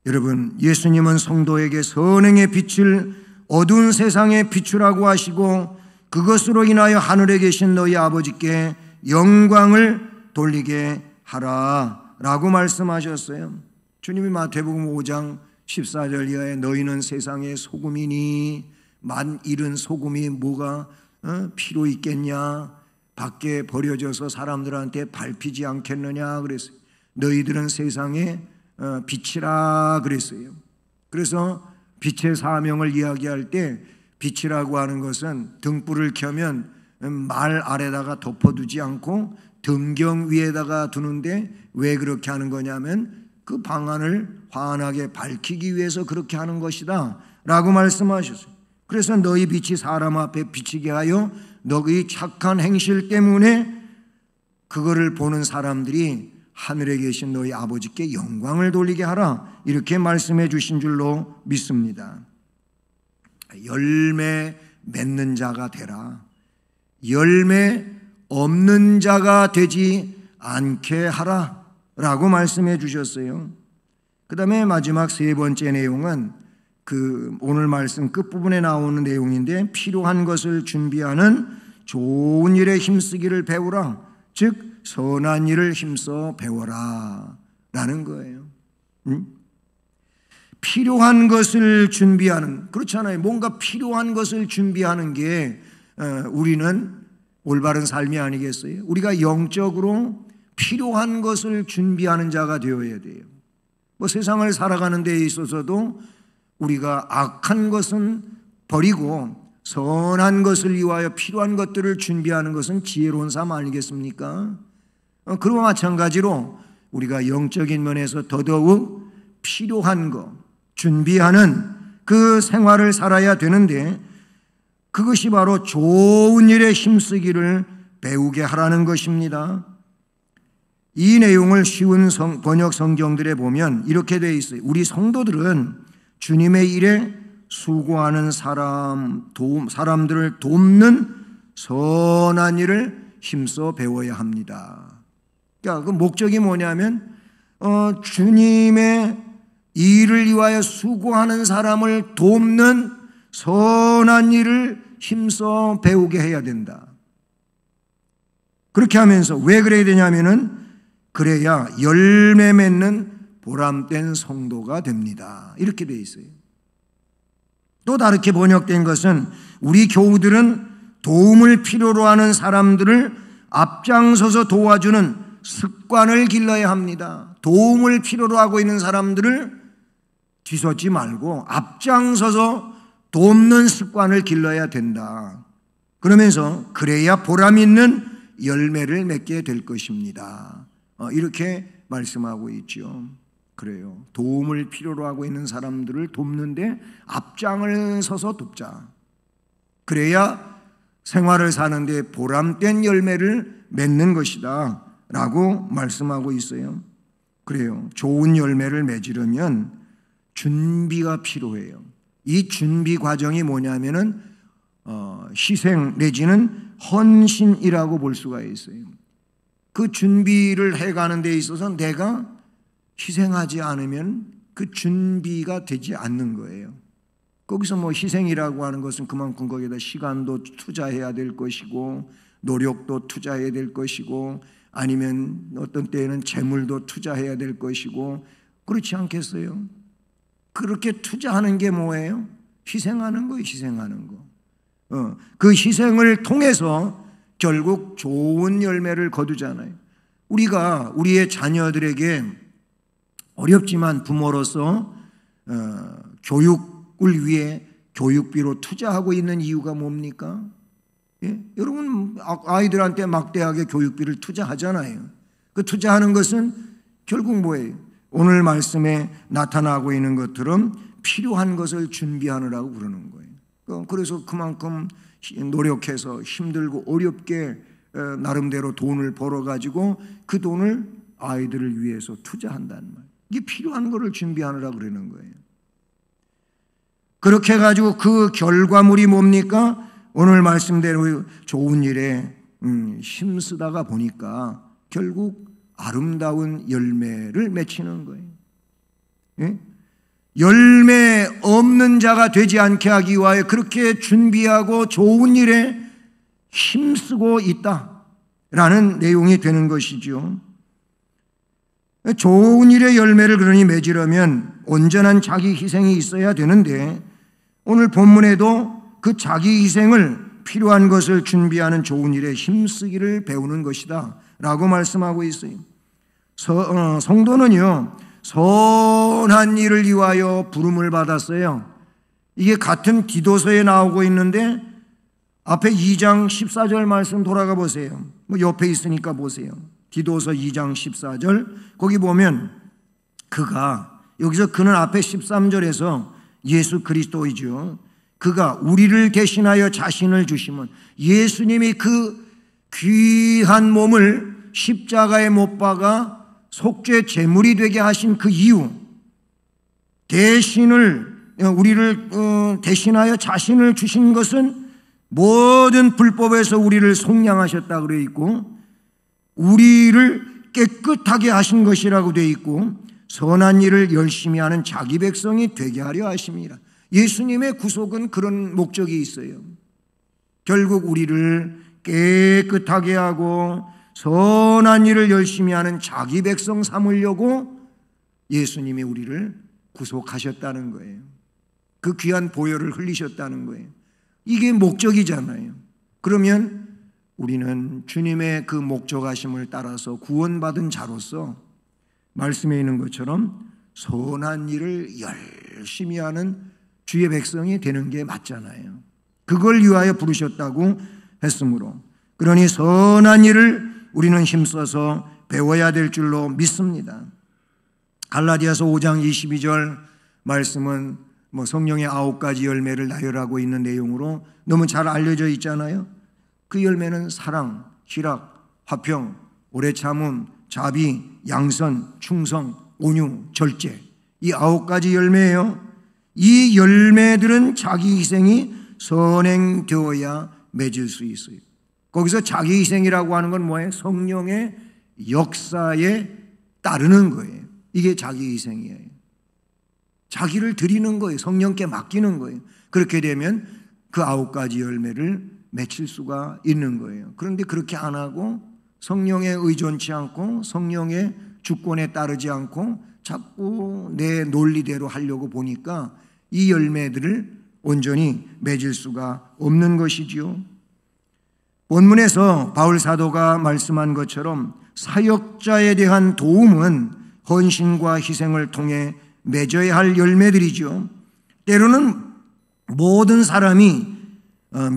여러분, 예수님은 성도에게 선행의 빛을 어두운 세상에 비추라고 하시고 그것으로 인하여 하늘에 계신 너희 아버지께 영광을 돌리게 하라 라고 말씀하셨어요. 주님이 마태복음 5장 14절 이하에 너희는 세상의 소금이니 만 잃은 소금이 뭐가 필요 있겠냐? 밖에 버려져서 사람들한테 밟히지 않겠느냐 그랬어요. 너희들은 세상의 빛이라 그랬어요. 그래서 빛의 사명을 이야기할 때 빛이라고 하는 것은 등불을 켜면 말 아래다가 덮어두지 않고 등경 위에다가 두는데 왜 그렇게 하는 거냐면 그 방안을 환하게 밝히기 위해서 그렇게 하는 것이다 라고 말씀하셨어요. 그래서 너희 빛이 사람 앞에 비치게 하여 너희 착한 행실 때문에 그거를 보는 사람들이 하늘에 계신 너희 아버지께 영광을 돌리게 하라 이렇게 말씀해 주신 줄로 믿습니다. 열매 맺는 자가 되라. 열매 없는 자가 되지 않게 하라 라고 말씀해 주셨어요. 그 다음에 마지막 세 번째 내용은 오늘 말씀 끝부분에 나오는 내용인데 필요한 것을 준비하는 좋은 일에 힘쓰기를 배우라. 즉 선한 일을 힘써 배워라 라는 거예요. 필요한 것을 준비하는, 그렇잖아요. 뭔가 필요한 것을 준비하는 게 우리는 올바른 삶이 아니겠어요? 우리가 영적으로 필요한 것을 준비하는 자가 되어야 돼요. 세상을 살아가는 데 있어서도 우리가 악한 것은 버리고 선한 것을 위하여 필요한 것들을 준비하는 것은 지혜로운 삶 아니겠습니까? 그와 마찬가지로 우리가 영적인 면에서 더더욱 필요한 것, 준비하는 그 생활을 살아야 되는데 그것이 바로 좋은 일에 힘쓰기를 배우게 하라는 것입니다. 이 내용을 쉬운 번역 성경들에 보면 이렇게 되어 있어요. 우리 성도들은 주님의 일에 수고하는 사람들을 돕는 선한 일을 힘써 배워야 합니다. 그러니까 그 목적이 뭐냐면 주님의 일을 위하여 수고하는 사람을 돕는 선한 일을 힘써 배우게 해야 된다. 그렇게 하면서 왜 그래야 되냐면은 그래야 열매 맺는 보람된 성도가 됩니다. 이렇게 되어 있어요. 또 다르게 번역된 것은 우리 교우들은 도움을 필요로 하는 사람들을 앞장서서 도와주는 습관을 길러야 합니다. 도움을 필요로 하고 있는 사람들을 뒤섞지 말고 앞장서서 돕는 습관을 길러야 된다. 그러면서 그래야 보람 있는 열매를 맺게 될 것입니다. 이렇게 말씀하고 있죠. 그래요. 도움을 필요로 하고 있는 사람들을 돕는데 앞장을 서서 돕자. 그래야 생활을 사는데 보람된 열매를 맺는 것이다 라고 말씀하고 있어요. 그래요. 좋은 열매를 맺으려면 준비가 필요해요. 이 준비 과정이 뭐냐면은 희생 내지는 헌신이라고 볼 수가 있어요. 그 준비를 해가는 데 있어서 내가 희생하지 않으면 그 준비가 되지 않는 거예요. 거기서 뭐 희생이라고 하는 것은 그만큼 거기에다 시간도 투자해야 될 것이고 노력도 투자해야 될 것이고 아니면 어떤 때에는 재물도 투자해야 될 것이고 그렇지 않겠어요? 그렇게 투자하는 게 뭐예요? 희생하는 거예요. 희생하는 거. 그 희생을 통해서 결국 좋은 열매를 거두잖아요. 우리가 우리의 자녀들에게 어렵지만 부모로서 교육을 위해 교육비로 투자하고 있는 이유가 뭡니까? 예? 여러분 아이들한테 막대하게 교육비를 투자하잖아요. 그 투자하는 것은 결국 뭐예요? 오늘 말씀에 나타나고 있는 것처럼 필요한 것을 준비하느라고 그러는 거예요. 그래서 그만큼 노력해서 힘들고 어렵게 나름대로 돈을 벌어가지고 그 돈을 아이들을 위해서 투자한다는 말. 이게 필요한 것을 준비하느라고 그러는 거예요. 그렇게 해가지고 그 결과물이 뭡니까? 오늘 말씀대로 좋은 일에 힘쓰다가 보니까 결국 아름다운 열매를 맺히는 거예요. 예? 열매 없는 자가 되지 않게 하기 위하여 그렇게 준비하고 좋은 일에 힘쓰고 있다라는 내용이 되는 것이죠. 좋은 일의 열매를 그러니 맺으려면 온전한 자기 희생이 있어야 되는데 오늘 본문에도 그 자기 희생을 필요한 것을 준비하는 좋은 일에 힘쓰기를 배우는 것이다 라고 말씀하고 있어요. 성도는요 선한 일을 위하여 부름을 받았어요. 이게 같은 디도서에 나오고 있는데 앞에 2장 14절 말씀 돌아가 보세요. 뭐 옆에 있으니까 보세요. 디도서 2장 14절 거기 보면 여기서 그는 앞에 13절에서 예수 그리스도이죠. 그가 우리를 대신하여 자신을 주시면 예수님이 그 귀한 몸을 십자가에 못 박아 속죄 제물이 되게 하신 그 이유, 우리를 대신하여 자신을 주신 것은 모든 불법에서 우리를 속량하셨다 그래 있고 우리를 깨끗하게 하신 것이라고 되어 있고 선한 일을 열심히 하는 자기 백성이 되게 하려 하심이라. 예수님의 구속은 그런 목적이 있어요. 결국 우리를 깨끗하게 하고 선한 일을 열심히 하는 자기 백성 삼으려고 예수님이 우리를 구속하셨다는 거예요. 그 귀한 보혈을 흘리셨다는 거예요. 이게 목적이잖아요. 그러면 우리는 주님의 그 목적하심을 따라서 구원받은 자로서 말씀에 있는 것처럼 선한 일을 열심히 하는 주의 백성이 되는 게 맞잖아요. 그걸 위하여 부르셨다고 했으므로 그러니 선한 일을 우리는 힘써서 배워야 될 줄로 믿습니다. 갈라디아서 5장 22절 말씀은 뭐 성령의 9가지 열매를 나열하고 있는 내용으로 너무 잘 알려져 있잖아요. 그 열매는 사랑, 희락, 화평, 오래 참음, 자비, 양선, 충성, 온유, 절제 이 9가지 열매예요. 이 열매들은 자기 희생이 선행되어야 맺을 수 있어요. 거기서 자기 희생이라고 하는 건 뭐예요? 성령의 역사에 따르는 거예요. 이게 자기 희생이에요. 자기를 드리는 거예요. 성령께 맡기는 거예요. 그렇게 되면 그 9가지 열매를 맺힐 수가 있는 거예요. 그런데 그렇게 안 하고 성령에 의존치 않고 성령의 주권에 따르지 않고 자꾸 내 논리대로 하려고 보니까 이 열매들을 온전히 맺을 수가 없는 것이지요. 본문에서 바울 사도가 말씀한 것처럼 사역자에 대한 도움은 헌신과 희생을 통해 맺어야 할 열매들이죠. 때로는 모든 사람이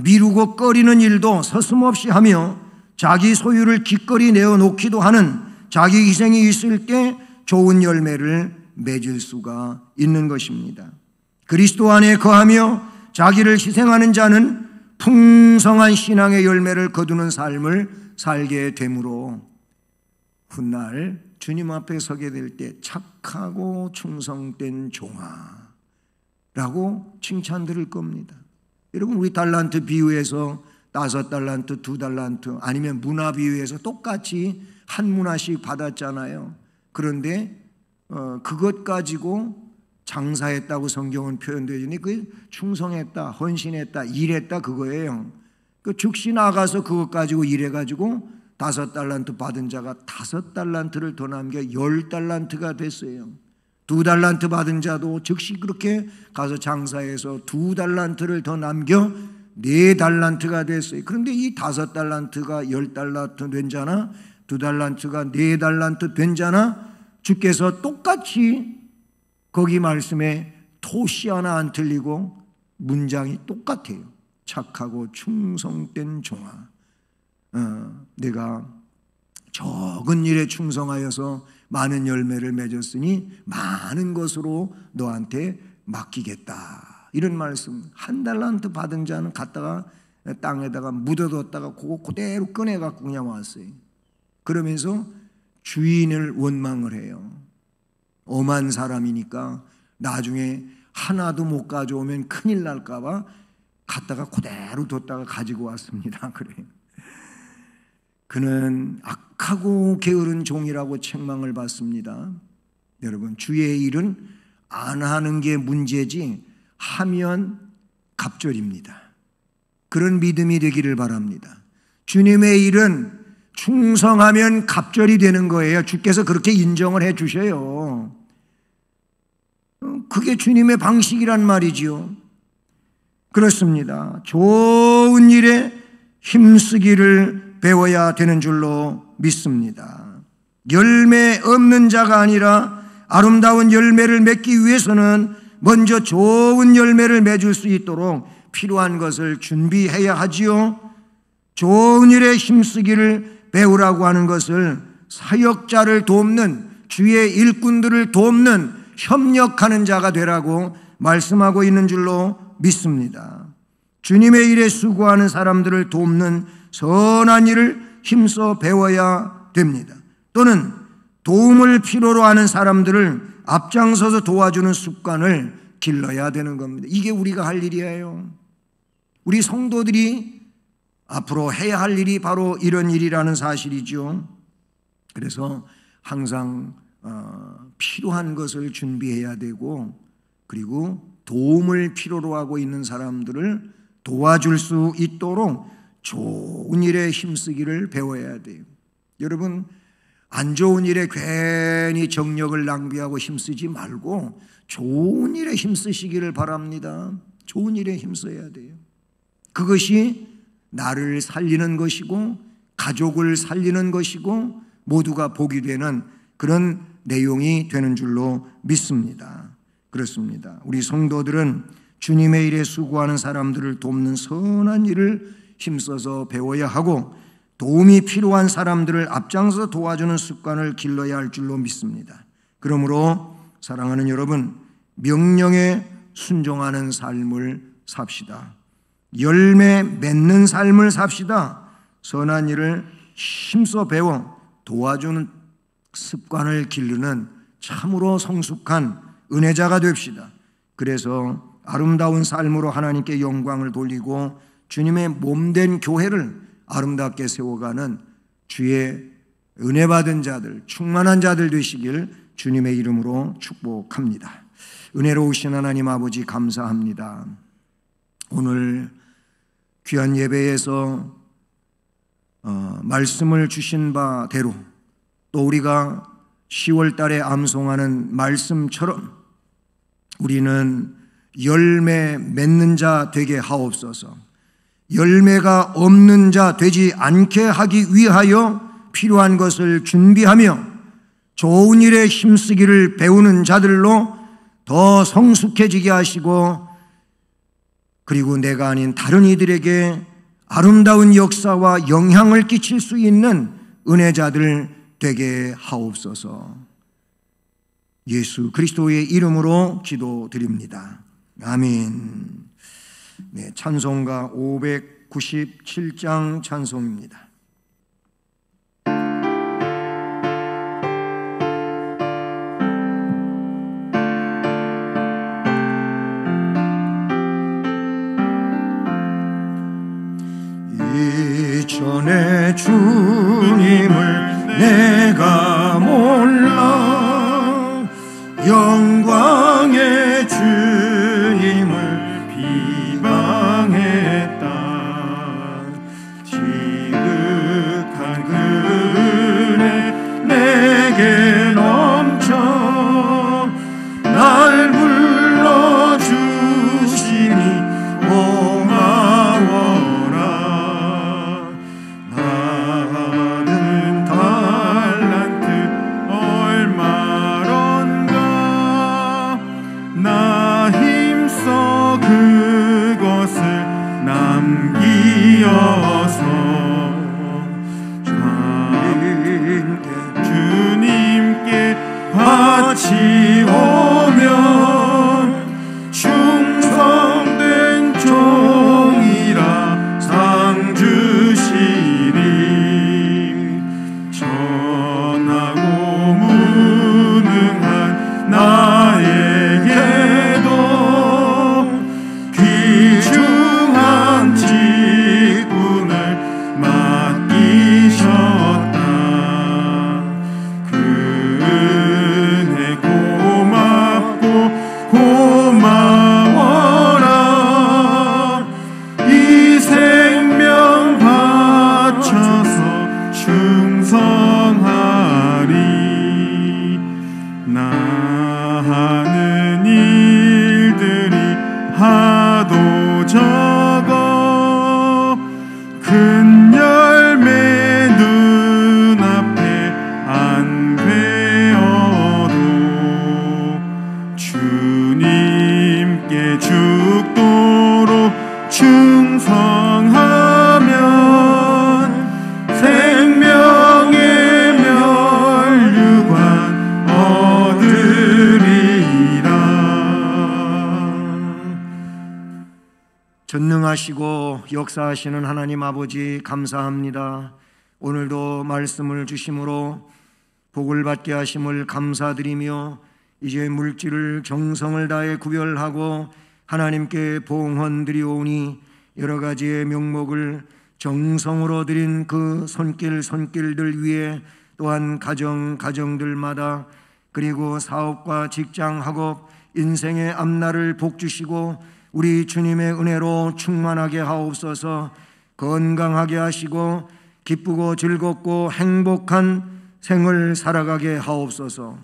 미루고 꺼리는 일도 서슴없이 하며 자기 소유를 기꺼이 내어놓기도 하는 자기 희생이 있을 때 좋은 열매를 맺을 수가 있는 것입니다. 그리스도 안에 거하며 자기를 희생하는 자는 풍성한 신앙의 열매를 거두는 삶을 살게 되므로 훗날 주님 앞에 서게 될 때 착하고 충성된 종아라고 칭찬 들을 겁니다. 여러분 우리 달란트 비유에서 5달란트, 2달란트 아니면 문화 비유에서 똑같이 한 문화씩 받았잖아요. 그런데 그것 가지고 장사했다고 성경은 표현되니 그 충성했다, 헌신했다, 일했다 그거예요. 그 즉시 나가서 그것 가지고 일해가지고 5달란트 받은 자가 5달란트를 더 남겨 10달란트가 됐어요. 2달란트 받은 자도 즉시 그렇게 가서 장사해서 2달란트를 더 남겨 4달란트가 됐어요. 그런데 이 5달란트가 10달란트 된 자나 2달란트가 4달란트 된 자나 주께서 똑같이 거기 말씀에 토시 하나 안 틀리고 문장이 똑같아요. 착하고 충성된 종아, 내가 적은 일에 충성하여서 많은 열매를 맺었으니 많은 것으로 너한테 맡기겠다. 이런 말씀. 1달란트 받은 자는 갖다가 땅에다가 묻어뒀다가 그거 그대로 꺼내갖고 그냥 왔어요. 그러면서 주인을 원망을 해요. 엄한 사람이니까 나중에 하나도 못 가져오면 큰일 날까봐 갖다가 그대로 뒀다가 가지고 왔습니다. 그래요. 그는 악하고 게으른 종이라고 책망을 받습니다. 여러분, 주의 일은 안 하는 게 문제지 하면 갑절입니다. 그런 믿음이 되기를 바랍니다. 주님의 일은 충성하면 갑절이 되는 거예요. 주께서 그렇게 인정을 해 주셔요. 그게 주님의 방식이란 말이지요. 그렇습니다. 좋은 일에 힘쓰기를 배워야 되는 줄로 믿습니다. 열매 없는 자가 아니라 아름다운 열매를 맺기 위해서는 먼저 좋은 열매를 맺을 수 있도록 필요한 것을 준비해야 하지요. 좋은 일에 힘쓰기를 배우라고 하는 것을 사역자를 돕는, 주의 일꾼들을 돕는, 협력하는 자가 되라고 말씀하고 있는 줄로 믿습니다. 주님의 일에 수고하는 사람들을 돕는 선한 일을 힘써 배워야 됩니다. 또는 도움을 필요로 하는 사람들을 앞장서서 도와주는 습관을 길러야 되는 겁니다. 이게 우리가 할 일이에요. 우리 성도들이 앞으로 해야 할 일이 바로 이런 일이라는 사실이죠. 그래서 항상 필요한 것을 준비해야 되고, 그리고 도움을 필요로 하고 있는 사람들을 도와줄 수 있도록 좋은 일에 힘쓰기를 배워야 돼요. 여러분, 안 좋은 일에 괜히 정력을 낭비하고 힘쓰지 말고 좋은 일에 힘쓰시기를 바랍니다. 좋은 일에 힘써야 돼요. 그것이 나를 살리는 것이고 가족을 살리는 것이고 모두가 복이 되는 그런 내용이 되는 줄로 믿습니다. 그렇습니다. 우리 성도들은 주님의 일에 수고하는 사람들을 돕는 선한 일을 힘써서 배워야 하고, 도움이 필요한 사람들을 앞장서 도와주는 습관을 길러야 할 줄로 믿습니다. 그러므로 사랑하는 여러분, 명령에 순종하는 삶을 삽시다. 열매 맺는 삶을 삽시다. 선한 일을 힘써 배워 도와주는 습관을 기르는 참으로 성숙한 은혜자가 됩시다. 그래서 아름다운 삶으로 하나님께 영광을 돌리고 주님의 몸된 교회를 아름답게 세워가는 주의 은혜 받은 자들, 충만한 자들 되시길 주님의 이름으로 축복합니다. 은혜로우신 하나님 아버지 감사합니다. 오늘 귀한 예배에서 말씀을 주신 바대로 또 우리가 10월 달에 암송하는 말씀처럼 우리는 열매 맺는 자 되게 하옵소서. 열매가 없는 자 되지 않게 하기 위하여 필요한 것을 준비하며 좋은 일에 힘쓰기를 배우는 자들로 더 성숙해지게 하시고, 그리고 내가 아닌 다른 이들에게 아름다운 역사와 영향을 끼칠 수 있는 은혜자들 되게 하옵소서. 예수 그리스도의 이름으로 기도드립니다. 아멘. 네, 찬송가 597장 찬송입니다. 이전에 주님을 내가 몰라 다시 오면 충성된 종이라 상 주시리. 전하고 무능한 나에게도 귀중한 직분을 맡기셨다. 그 은혜 고맙고 고마워라. 이 생명 바쳐서 충성하리. 나 하는 일들이 하도 적어 큰 열매 눈앞에 안 되어도 주님께 죽도록 충성하면 생명의 면류관 얻으리라. 전능하시고 역사하시는 하나님 아버지, 감사합니다. 오늘도 말씀을 주심으로 복을 받게 하심을 감사드리며, 이제 물질을 정성을 다해 구별하고 하나님께 봉헌드리오니 여러 가지의 명목을 정성으로 드린 그 손길들 위에, 또한 가정들마다, 그리고 사업과 직장, 학업, 인생의 앞날을 복주시고 우리 주님의 은혜로 충만하게 하옵소서. 건강하게 하시고 기쁘고 즐겁고 행복한 생을 살아가게 하옵소서.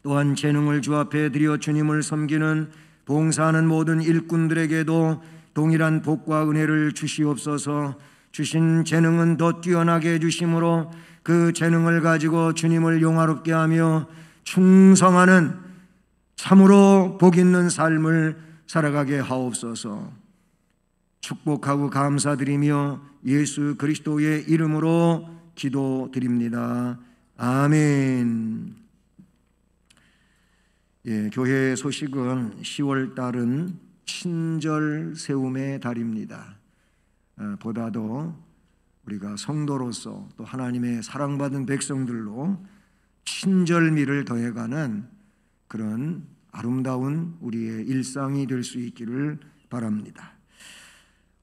또한 재능을 주 앞에 드려 주님을 섬기는 봉사하는 모든 일꾼들에게도 동일한 복과 은혜를 주시옵소서. 주신 재능은 더 뛰어나게 해주심으로 그 재능을 가지고 주님을 영화롭게 하며 충성하는 참으로 복 있는 삶을 살아가게 하옵소서. 축복하고 감사드리며 예수 그리스도의 이름으로 기도드립니다. 아멘. 교회 소식은 10월 달은 친절 세움의 달입니다. 보다도 우리가 성도로서 또 하나님의 사랑받은 백성들로 친절미를 더해가는 그런 아름다운 우리의 일상이 될 수 있기를 바랍니다.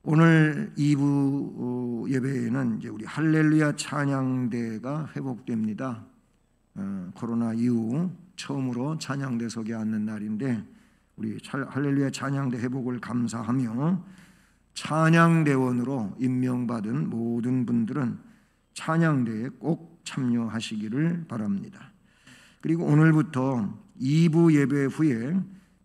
오늘 2부 예배에는 이제 우리 할렐루야 찬양대가 회복됩니다. 코로나 이후 처음으로 찬양대석에 앉는 날인데, 우리 할렐루야 찬양대 회복을 감사하며 찬양대원으로 임명받은 모든 분들은 찬양대에 꼭 참여하시기를 바랍니다. 그리고 오늘부터 2부 예배 후에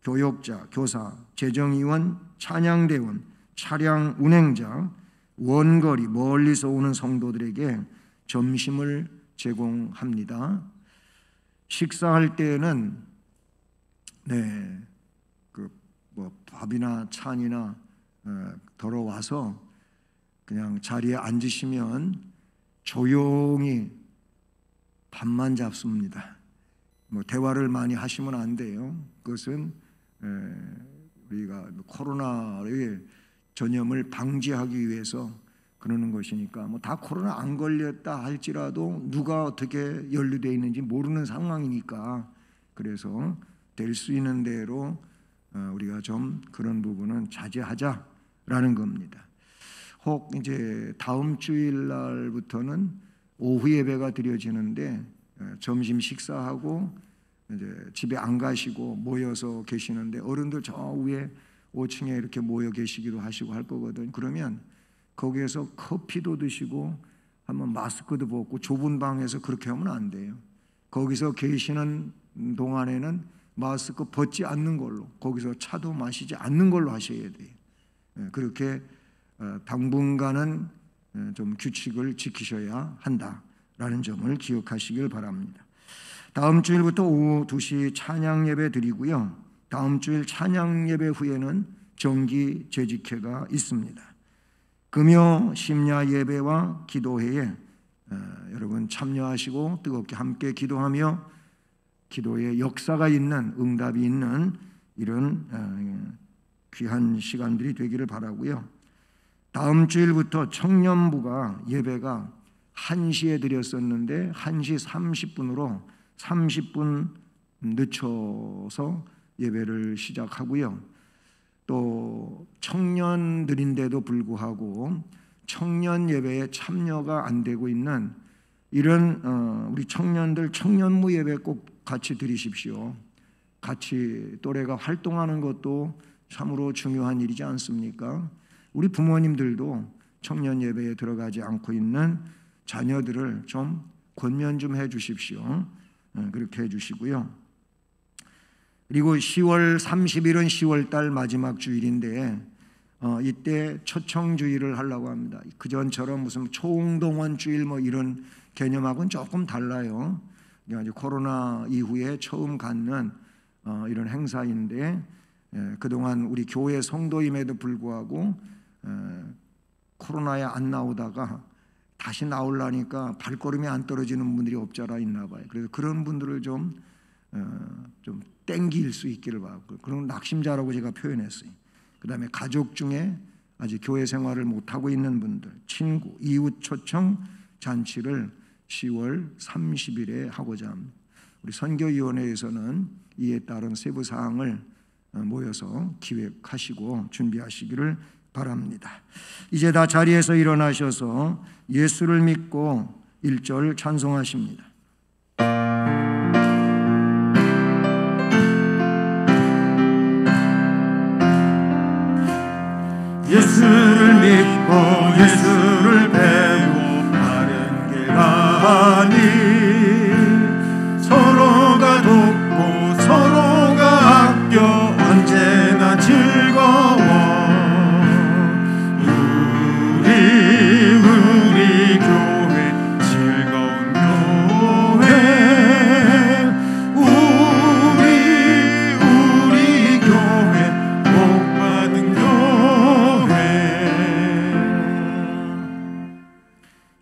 교역자, 교사, 재정위원, 찬양대원, 차량 운행자, 원거리 멀리서 오는 성도들에게 점심을 제공합니다. 식사할 때에는 밥이나 찬이나 덜어와서 그냥 자리에 앉으시면 조용히 밥만 잡습니다. 대화를 많이 하시면 안 돼요. 그것은 우리가 코로나의 전염을 방지하기 위해서 그러는 것이니까, 다 코로나 안 걸렸다 할지라도 누가 어떻게 연루되어 있는지 모르는 상황이니까, 그래서 될 수 있는 대로 우리가 좀 그런 부분은 자제하자라는 겁니다. 혹 이제 다음 주일 날부터는 오후 예배가 드려지는데, 점심 식사하고 이제 집에 안 가시고 모여서 계시는데, 어른들 저 위에 5층에 이렇게 모여 계시기도 하시고 할 거거든. 그러면 거기에서 커피도 드시고 한번 마스크도 벗고 좁은 방에서 그렇게 하면 안 돼요. 거기서 계시는 동안에는 마스크 벗지 않는 걸로, 거기서 차도 마시지 않는 걸로 하셔야 돼요. 그렇게 당분간은 좀 규칙을 지키셔야 한다라는 점을 기억하시길 바랍니다. 다음 주일부터 오후 2시 찬양 예배 드리고요. 다음 주일 찬양 예배 후에는 정기 재직회가 있습니다. 금요 심야 예배와 기도회에 여러분 참여하시고 뜨겁게 함께 기도하며 기도의 역사가 있는, 응답이 있는 이런 귀한 시간들이 되기를 바라고요. 다음 주일부터 청년부가 예배가 1시에 드렸었는데 1시 30분으로 30분 늦춰서 예배를 시작하고요. 또 청년들인데도 불구하고 청년 예배에 참여가 안 되고 있는 이런 우리 청년들 청년부 예배 꼭 같이 드리십시오. 같이 또래가 활동하는 것도 참으로 중요한 일이지 않습니까? 우리 부모님들도 청년 예배에 들어가지 않고 있는 자녀들을 좀 권면 좀 해 주십시오. 그렇게 해 주시고요. 그리고 10월 30일은 10월달 마지막 주일인데 이때 초청주일을 하려고 합니다. 그전처럼 무슨 총동원 주일 뭐 이런 개념하고는 조금 달라요. 코로나 이후에 처음 갖는 이런 행사인데 그동안 우리 교회 성도임에도 불구하고 코로나에 안 나오다가 다시 나오려니까 발걸음이 안 떨어지는 분들이 없잖아 있나 봐요. 그래서 그런 분들을 좀 땡길 수 있기를 바라고, 그런 낙심자라고 제가 표현했어요. 그 다음에 가족 중에 아직 교회 생활을 못하고 있는 분들, 친구, 이웃 초청 잔치를 10월 30일에 하고자 합니다. 우리 선교위원회에서는 이에 따른 세부 사항을 모여서 기획하시고 준비하시기를 바랍니다. 이제 다 자리에서 일어나셔서 예수를 믿고 1절 찬송하십니다. 예수를 믿고 예수를 배우고 바른 길 가니 서로가 돕고 서로가 아껴 언제나 즐거워. 우리 교회 즐거운 교회, 우리 교회 복 받은 교회.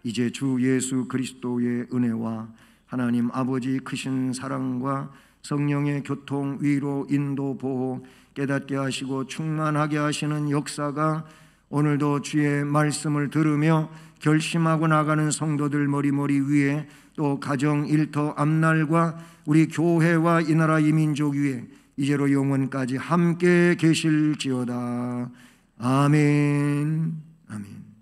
이제 주 예수 그리스도의 은혜와 하나님 아버지 크신 사랑과 성령의 교통, 위로, 인도, 보호, 깨닫게 하시고 충만하게 하시는 역사가 오늘도 주의 말씀을 들으며 결심하고 나가는 성도들 머리머리 위에, 또 가정, 일터, 앞날과 우리 교회와 이 나라 이 민족 위에 이제로 영원까지 함께 계실지어다. 아멘. 아멘.